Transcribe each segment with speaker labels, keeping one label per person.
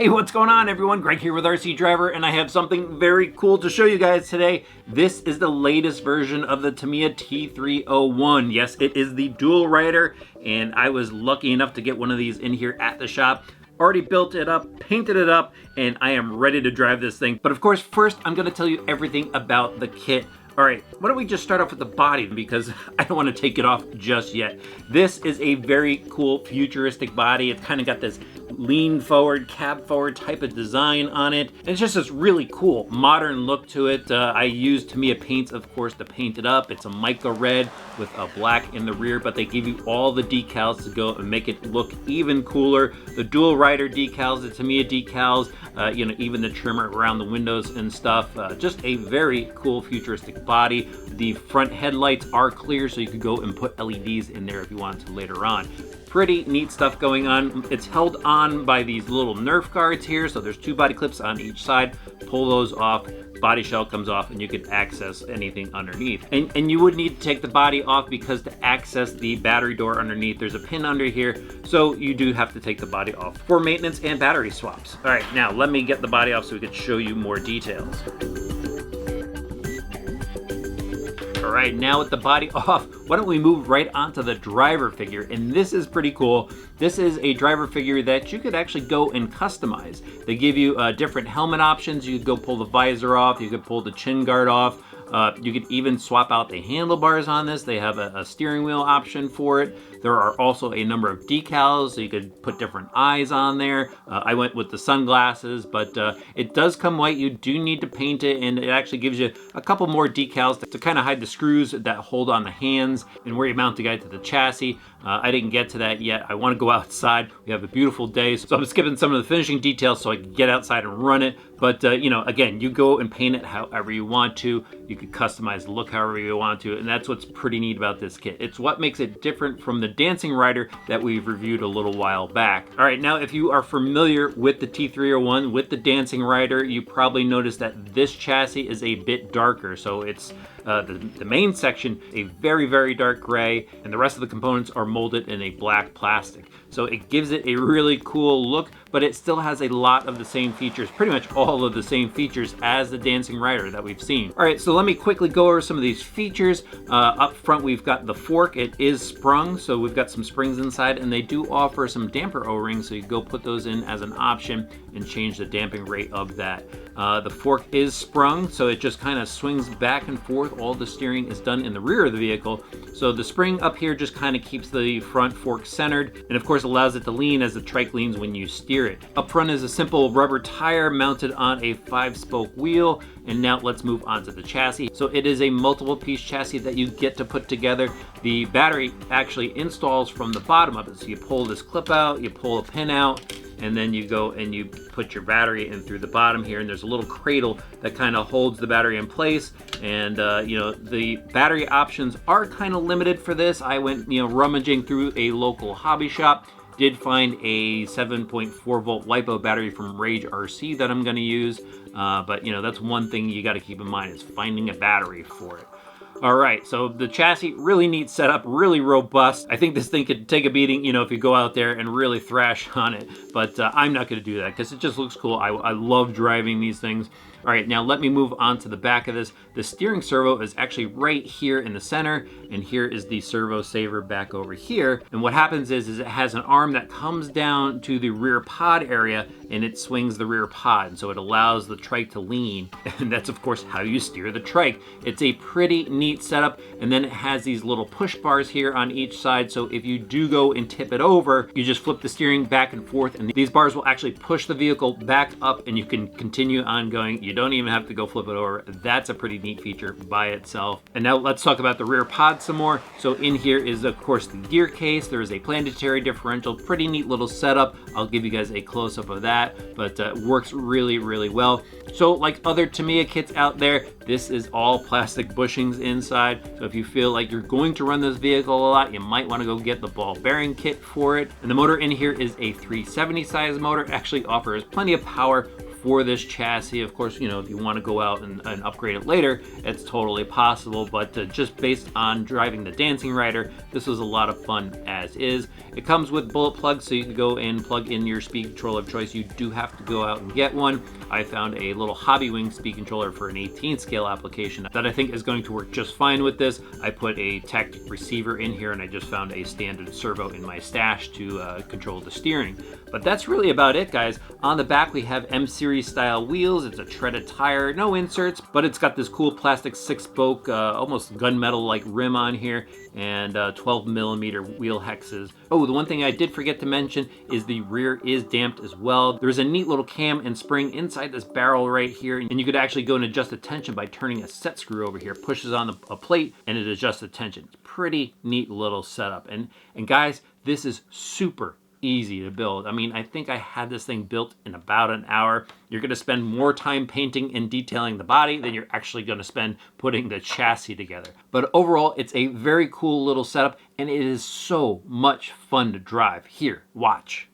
Speaker 1: Hey, what's going on everyone? Greg here with RC Driver, and I have something very cool to show you guys today. This is the latest version of the Tamiya T3-01. Yes, it is the dual rider, and I was lucky enough to get one of these in here at the shop. Already built it up, painted it up, and I am ready to drive this thing. But of course, first I'm gonna tell you everything about the kit. All right, why don't we just start off with the body, because I don't want to take it off just yet. This is a very cool futuristic body. It's kind of got this lean forward, cab forward type of design on it. And it's just this really cool modern look to it. I used Tamiya paints, of course, to paint it up. It's a mica red with a black in the rear, but they give you all the decals to go and make it look even cooler. The dual rider decals, the Tamiya decals, you know, even the trimmer around the windows and stuff. Just a very cool futuristic body. The front headlights are clear, so you could go and put LEDs in there if you wanted to later on. Pretty neat stuff going on. It's held on by these little Nerf guards here, so there's two body clips on each side. Pull those off, body shell comes off, and you can access anything underneath. And you would need to take the body off, because to access the battery door underneath, there's a pin under here, so you do have to take the body off for maintenance and battery swaps. All right, now let me get the body off so we can show you more details. All right, now with the body off, why don't we move right onto the driver figure? And this is pretty cool. This is a driver figure that you could actually go and customize. They give you different helmet options. You could go pull the visor off. You could pull the chin guard off. You could even swap out the handlebars on this. They have a steering wheel option for it. There are also a number of decals, so you could put different eyes on there. I went with the sunglasses, but it does come white. You do need to paint it, and it actually gives you a couple more decals to kind of hide the screws that hold on the hands and where you mount the guy to the chassis. I didn't get to that yet. I want to go outside. We have a beautiful day, so I'm skipping some of the finishing details so I can get outside and run it. But you know, again, you go and paint it however you want to. You could customize the look however you want to, and that's what's pretty neat about this kit. It's what makes it different from the Dancing Rider that we've reviewed a little while back. All right, now if you are familiar with the T3-01, with the Dancing Rider, you probably noticed that this chassis is a bit darker. So it's the main section, a very, very dark gray, and the rest of the components are molded in a black plastic. So it gives it a really cool look, but it still has a lot of the same features, pretty much all of the same features as the Dancing Rider that we've seen. All right, so let me quickly go over some of these features. Up front, we've got the fork. It is sprung, so we've got some springs inside, and they do offer some damper O-rings, so you go put those in as an option and change the damping rate of that. The fork is sprung, so it just kind of swings back and forth. All the steering is done in the rear of the vehicle. So the spring up here just kind of keeps the front fork centered, and of course allows it to lean as the trike leans when you steer it. Up front is a simple rubber tire mounted on a 5-spoke wheel. And now let's move on to the chassis. So it is a multiple piece chassis that you get to put together. The battery actually installs from the bottom of it. So you pull this clip out, you pull a pin out, and then you go and you put your battery in through the bottom here, and there's a little cradle that kind of holds the battery in place. And you know, the battery options are kind of limited for this. I went, you know, rummaging through a local hobby shop. Did find a 7.4 volt LiPo battery from Rage RC that I'm going to use, but you know, that's one thing you got to keep in mind, is finding a battery for it. All right, so the chassis, really neat setup, really robust. I think this thing could take a beating, you know, if you go out there and really thrash on it, but I'm not going to do that because it just looks cool. I love driving these things. All right, now let me move on to the back of this. The steering servo is actually right here in the center, and here is the Servo Saver back over here. And what happens is it has an arm that comes down to the rear pod area, and it swings the rear pod, and so it allows the trike to lean, and that's of course how you steer the trike. It's a pretty neat setup, and then it has these little push bars here on each side, so if you do go and tip it over, you just flip the steering back and forth, and these bars will actually push the vehicle back up, and you can continue on going. You don't even have to go flip it over. That's a pretty neat feature by itself. And now let's talk about the rear pod some more. So in here is of course the gear case. There is a planetary differential, pretty neat little setup. I'll give you guys a close-up of that, but works really, really well. So like other Tamiya kits out there, this is all plastic bushings inside. So if you feel like you're going to run this vehicle a lot, you might want to go get the ball bearing kit for it. And the motor in here is a 370 size motor. It actually offers plenty of power for this chassis. Of course, you know, if you want to go out and upgrade it later, it's totally possible, but just based on driving the Dancing Rider, this was a lot of fun as is. It comes with bullet plugs, so you can go and plug in your speed controller of choice. You do have to go out and get one. I found a little Hobby Wing speed controller for an 18 scale application that I think is going to work just fine with this. I put a tactic receiver in here, and I just found a standard servo in my stash to control the steering. But that's really about it, guys. On the back, we have M-Series style wheels. It's a treaded tire, no inserts, but it's got this cool plastic 6-spoke, almost gunmetal-like rim on here, and 12mm wheel hexes. Oh, the one thing I did forget to mention is the rear is damped as well. There's a neat little cam and spring inside this barrel right here, and you could actually go and adjust the tension by turning a set screw over here. Pushes on a plate, and it adjusts the tension. It's pretty neat little setup. And guys, this is super easy to build. I mean, I think I had this thing built in about an hour. You're going to spend more time painting and detailing the body than you're actually going to spend putting the chassis together. But overall, it's a very cool little setup, and it is so much fun to drive. Here, watch.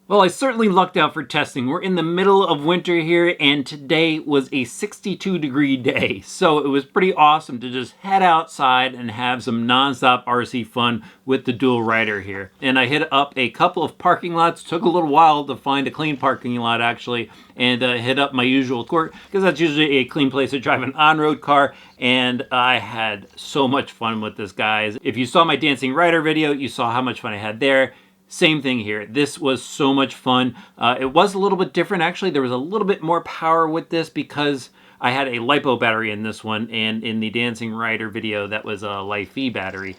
Speaker 1: Well, I certainly lucked out for testing. We're in the middle of winter here, and today was a 62-degree day. So it was pretty awesome to just head outside and have some nonstop RC fun with the dual rider here. And I hit up a couple of parking lots. Took a little while to find a clean parking lot, actually, and hit up my usual court, because that's usually a clean place to drive an on-road car. And I had so much fun with this, guys. If you saw my Dancing Rider video, you saw how much fun I had there. Same thing here. This was so much fun. It was a little bit different, actually. There was a little bit more power with this because I had a LiPo battery in this one, and in the Dancing Rider video, that was a Li-Fi battery.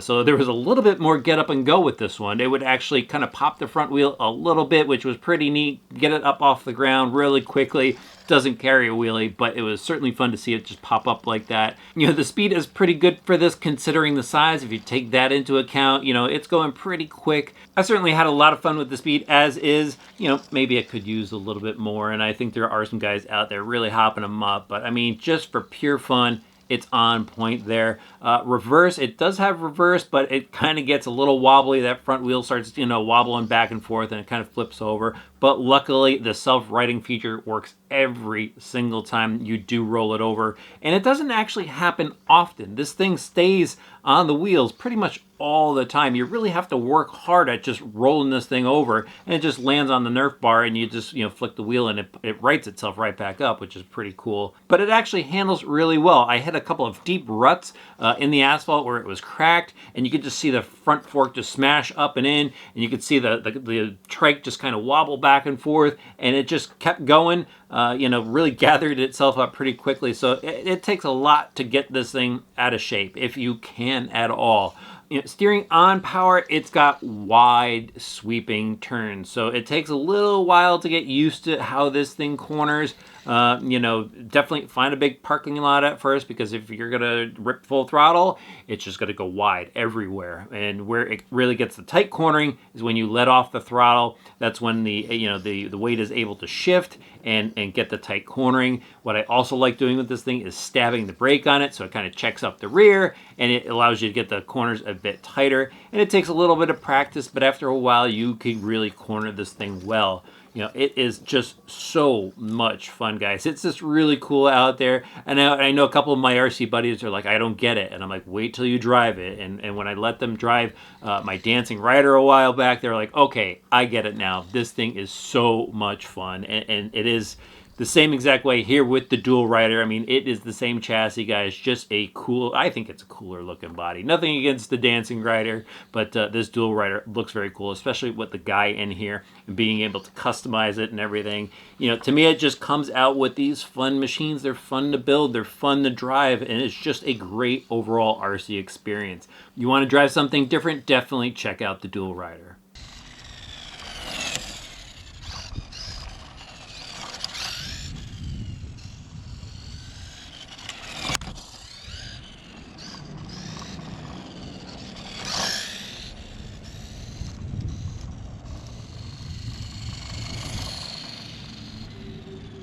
Speaker 1: So there was a little bit more get up and go with this one. It would actually kind of pop the front wheel a little bit, which was pretty neat. Get it up off the ground really quickly. doesn't carry a wheelie, but it was certainly fun to see it just pop up like that. You know, the speed is pretty good for this considering the size. If you take that into account, you know, it's going pretty quick. I certainly had a lot of fun with the speed as is. You know, maybe I could use a little bit more, and I think there are some guys out there really hopping them up, but I mean, just for pure fun, it's on point there. Reverse, it does have reverse, but it kind of gets a little wobbly. That front wheel starts, you know, wobbling back and forth, and it kind of flips over. But luckily, the self-righting feature works every single time you do roll it over. And it doesn't actually happen often. This thing stays on the wheels pretty much all the time. You really have to work hard at just rolling this thing over, and it just lands on the Nerf bar, and you just, you know, flick the wheel, and it rights itself right back up, which is pretty cool. But it actually handles really well. I had a couple of deep ruts in the asphalt where it was cracked, and you could just see the front fork just smash up and in, and you could see the trike just kind of wobble back and forth, and it just kept going. You know, really gathered itself up pretty quickly. So it takes a lot to get this thing out of shape, if you can at all. You know, steering on power, it's got wide sweeping turns, so it takes a little while to get used to how this thing corners. You know, definitely find a big parking lot at first, because if you're gonna rip full throttle, it's just gonna go wide everywhere. And where it really gets the tight cornering is when you let off the throttle. That's when the weight is able to shift and get the tight cornering. What I also like doing with this thing is stabbing the brake on it, so it kind of checks up the rear, and it allows you to get the corners a bit tighter. And it takes a little bit of practice, but after a while, you can really corner this thing well. You know, it is just so much fun, guys. It's just really cool out there. And I know a couple of my RC buddies are like, I don't get it. And I'm like, wait till you drive it. And when I let them drive my Dancing Rider a while back, they're like, okay, I get it now. This thing is so much fun. And it is the same exact way here with the dual rider. I mean, it is the same chassis, guys. Just a cool, I think it's a cooler looking body. Nothing against the Dancing Rider, but this dual rider looks very cool, especially with the guy in here and being able to customize it and everything. You know, to me, it just comes out with these fun machines. They're fun to build, they're fun to drive, and it's just a great overall RC experience. You want to drive something different? Definitely check out the dual rider.